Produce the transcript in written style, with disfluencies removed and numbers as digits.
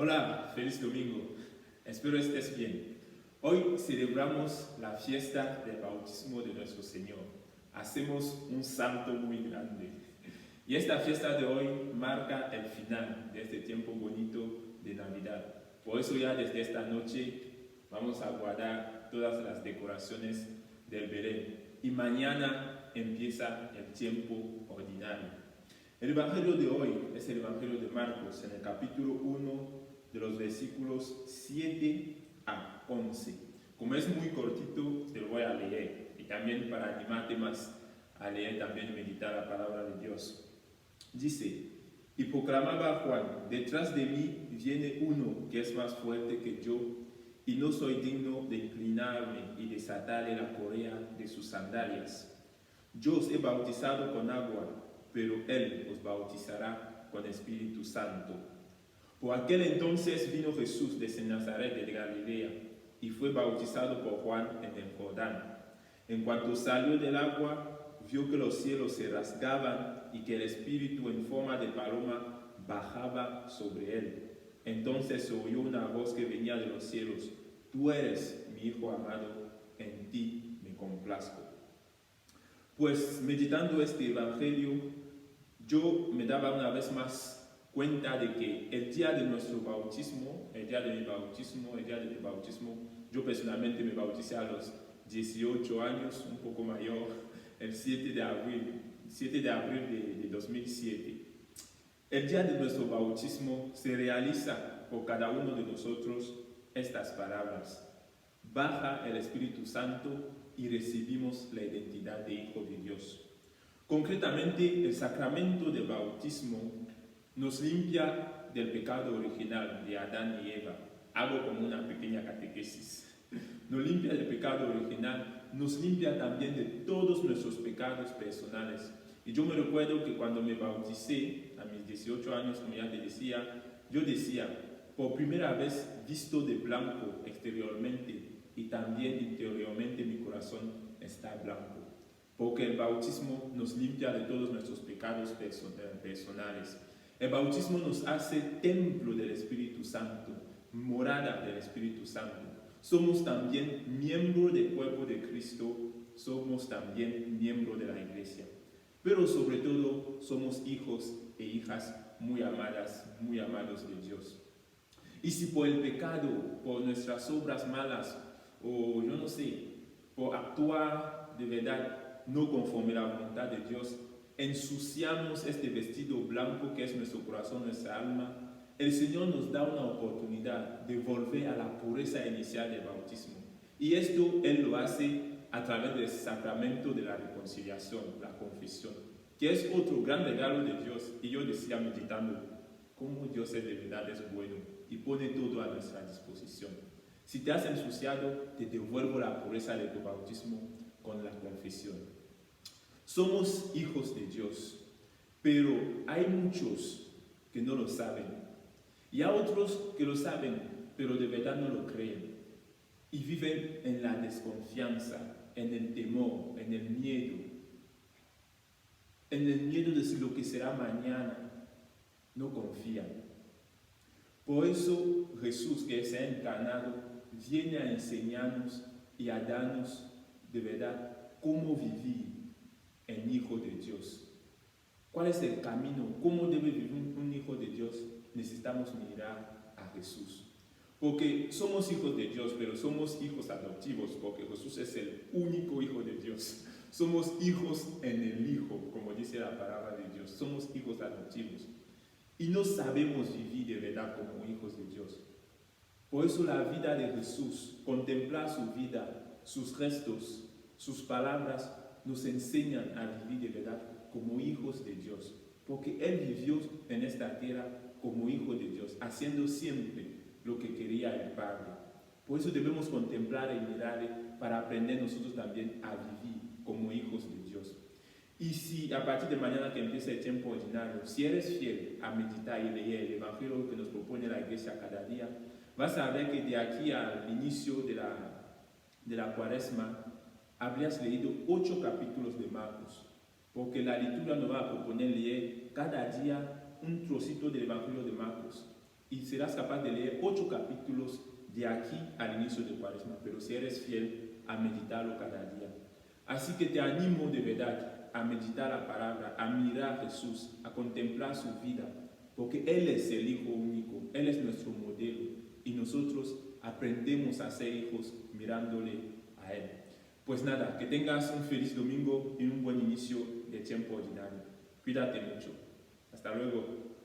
Hola, feliz domingo. Espero estés bien. Hoy celebramos la fiesta del bautismo de nuestro Señor. Hacemos un salto muy grande. Y esta fiesta de hoy marca el final de este tiempo bonito de Navidad. Por eso ya desde esta noche vamos a guardar todas las decoraciones del Belén. Y mañana empieza el tiempo ordinario. El Evangelio de hoy es el Evangelio de Marcos, en el capítulo 1, de los versículos 7 a 11. Como es muy cortito, te lo voy a leer. Y también para animarte más a leer, también meditar la palabra de Dios. Dice, y proclamaba Juan, detrás de mí viene uno que es más fuerte que yo, y no soy digno de inclinarme y desatarle la correa de sus sandalias. Yo os he bautizado con agua, pero él os bautizará con Espíritu Santo. Por aquel entonces vino Jesús desde Nazaret de Galilea y fue bautizado por Juan en el Jordán. En cuanto salió del agua, vio que los cielos se rasgaban y que el Espíritu en forma de paloma bajaba sobre él. Entonces se oyó una voz que venía de los cielos: Tú eres mi Hijo amado, en ti me complazco. Pues meditando este Evangelio, yo me daba una vez más cuenta de que el día de nuestro bautismo, el día de mi bautismo, yo personalmente me bauticé a los 18 años, un poco mayor, el 7 de abril de 2007. El día de nuestro bautismo se realiza por cada uno de nosotros estas palabras: baja el Espíritu Santo y recibimos la identidad de Hijo de Dios. Concretamente, el sacramento del bautismo nos limpia del pecado original de Adán y Eva. Hago como una pequeña catequesis. Nos limpia del pecado original, nos limpia también de todos nuestros pecados personales. Y yo me recuerdo que cuando me bauticé, a mis 18 años, como ya te decía, yo decía, por primera vez visto de blanco exteriormente y también interiormente mi corazón está blanco. Porque el bautismo nos limpia de todos nuestros pecados personales. El bautismo nos hace templo del Espíritu Santo, morada del Espíritu Santo. Somos también miembro del cuerpo de Cristo, somos también miembro de la Iglesia. Pero sobre todo somos hijos e hijas muy amadas, muy amados de Dios. Y si por el pecado, por nuestras obras malas, o yo no sé, por actuar de verdad no conforme a la voluntad de Dios, ensuciamos este vestido blanco que es nuestro corazón, nuestra alma, el Señor nos da una oportunidad de volver a la pureza inicial del bautismo. Y esto Él lo hace a través del sacramento de la reconciliación, la confesión, que es otro gran regalo de Dios. Y yo decía meditando, cómo Dios de verdad es bueno y pone todo a nuestra disposición. Si te has ensuciado, te devuelvo la pureza de tu bautismo con la confesión. Somos hijos de Dios, pero hay muchos que no lo saben. Y hay otros que lo saben, pero de verdad no lo creen. Y viven en la desconfianza, en el temor, en el miedo. En el miedo de si lo que será mañana. No confían. Por eso Jesús, que se ha encarnado, viene a enseñarnos y a darnos de verdad cómo vivir en hijo de Dios. ¿Cuál es el camino? ¿Cómo debe vivir un hijo de Dios? Necesitamos mirar a Jesús. Porque somos hijos de Dios, pero somos hijos adoptivos, porque Jesús es el único Hijo de Dios. Somos hijos en el Hijo, como dice la palabra de Dios. Somos hijos adoptivos. Y no sabemos vivir de verdad como hijos de Dios. Por eso la vida de Jesús, contemplar su vida, sus restos, sus palabras, nos enseñan a vivir de verdad como hijos de Dios. Porque Él vivió en esta tierra como hijo de Dios, haciendo siempre lo que quería el Padre. Por eso debemos contemplar y mirarle para aprender nosotros también a vivir como hijos de Dios. Y si a partir de mañana que empiece el tiempo ordinario, si eres fiel a meditar y leer el Evangelio que nos propone la Iglesia cada día, vas a ver que de aquí al inicio de la Cuaresma habrías leído 8 capítulos de Marcos, porque la liturgia nos va a proponer leer cada día un trocito del Evangelio de Marcos. y serás capaz de leer 8 capítulos de aquí al inicio de Cuaresma, pero si eres fiel a meditarlo cada día. Así que te animo de verdad a meditar la palabra, a mirar a Jesús, a contemplar su vida, porque Él es el Hijo único, Él es nuestro modelo y nosotros aprendemos a ser hijos mirándole a Él. Pues nada, que tengas un feliz domingo y un buen inicio de tiempo ordinario. Cuídate mucho. Hasta luego.